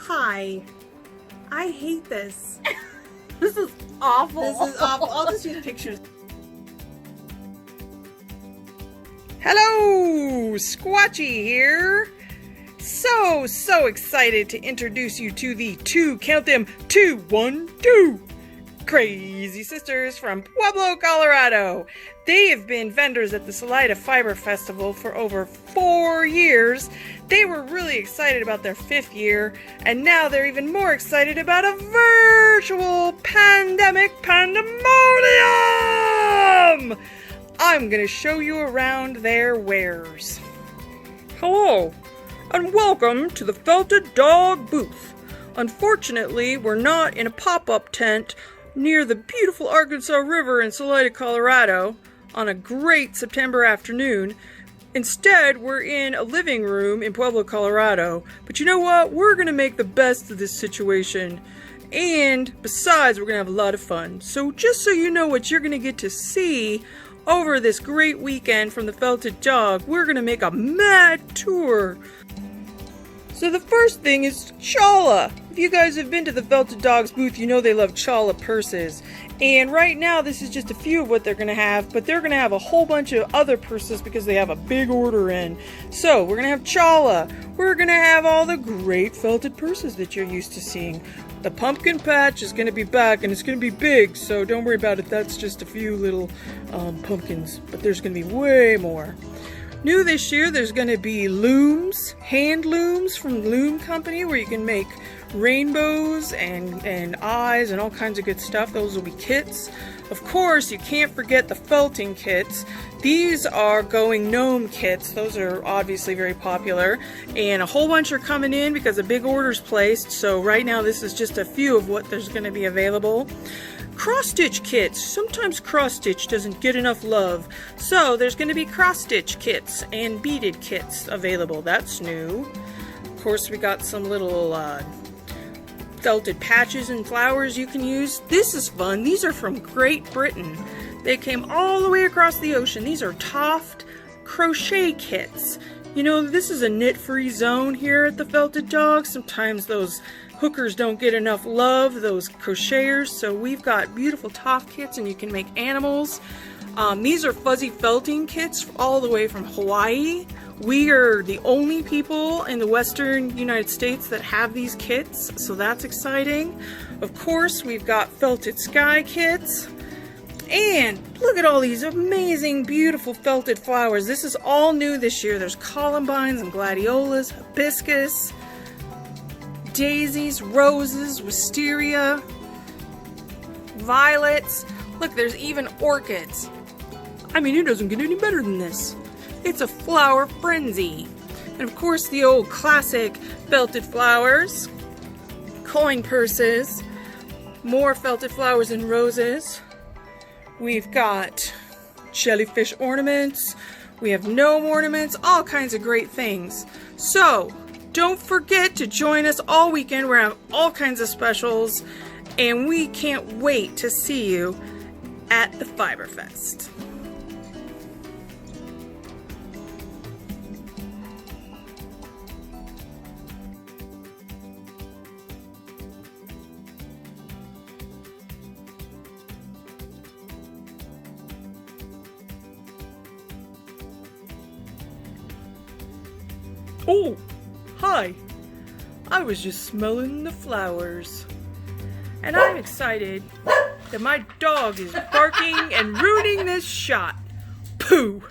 Hi. I hate this. This is awful. This is awful. I'll just use pictures. Hello, Squatchy here. So excited to introduce you to the count them, 2, 1, 2 Crazy Sisters from Pueblo, Colorado. They have been vendors at the Salida Fiber Festival for over 4 years. They were really excited about their 5th year, and now they're even more excited about a virtual pandemic pandemonium! I'm gonna show you around their wares. Hello, and welcome to the Felted Dog booth. Unfortunately, we're not in a pop-up tent near the beautiful Arkansas River in Salida, Colorado, on a great September afternoon. Instead, we're in a living room in Pueblo, Colorado. But you know what? We're gonna make the best of this situation. And besides, we're gonna have a lot of fun. So just so you know what you're gonna get to see over this great weekend from the Felted Dog, we're gonna make a mad tour. So the first thing is Chala. If you guys have been to the Felted Dogs booth, you know they love Chala purses. And right now, this is just a few of what they're going to have, but they're going to have a whole bunch of other purses because they have a big order in. So we're going to have Chala. We're going to have all the great felted purses that you're used to seeing. The pumpkin patch is going to be back, and it's going to be big, so don't worry about it. That's just a few little pumpkins, but there's going to be way more. New this year, there's going to be looms, hand looms from Loom Company, where you can make rainbows and eyes and all kinds of good stuff. Those will be kits. Of course, you can't forget the felting kits. These are going gnome kits. Those are obviously very popular, and a whole bunch are coming in because a big order's placed. So right now, this is just a few of what there's going to be available. Cross-stitch kits. Sometimes cross-stitch doesn't get enough love. So there's going to be cross-stitch kits and beaded kits available. That's new. Of course, we got some little felted patches and flowers you can use. This is fun. These are from Great Britain. They came all the way across the ocean. These are Toft crochet kits. You know, this is a knit-free zone here at the Felted Dog. Sometimes those hookers don't get enough love, those crocheters, so we've got beautiful Toft kits, and you can make animals. These are fuzzy felting kits all the way from Hawaii. We are the only people in the western United States that have these kits, so that's exciting. Of course, we've got felted sky kits. And look at all these amazing, beautiful felted flowers. This is all new this year. There's columbines and gladiolas, hibiscus, daisies, roses, wisteria, violets. Look, there's even orchids. I mean, it doesn't get any better than this. It's a flower frenzy. And of course, the old classic felted flowers, coin purses, more felted flowers and roses. We've got jellyfish ornaments. We have gnome ornaments, all kinds of great things. So, don't forget to join us all weekend. We're having all kinds of specials, and we can't wait to see you at the Fiber Fest. Oh, hi. I was just smelling the flowers. And I'm excited that my dog is barking and ruining this shot. Pooh!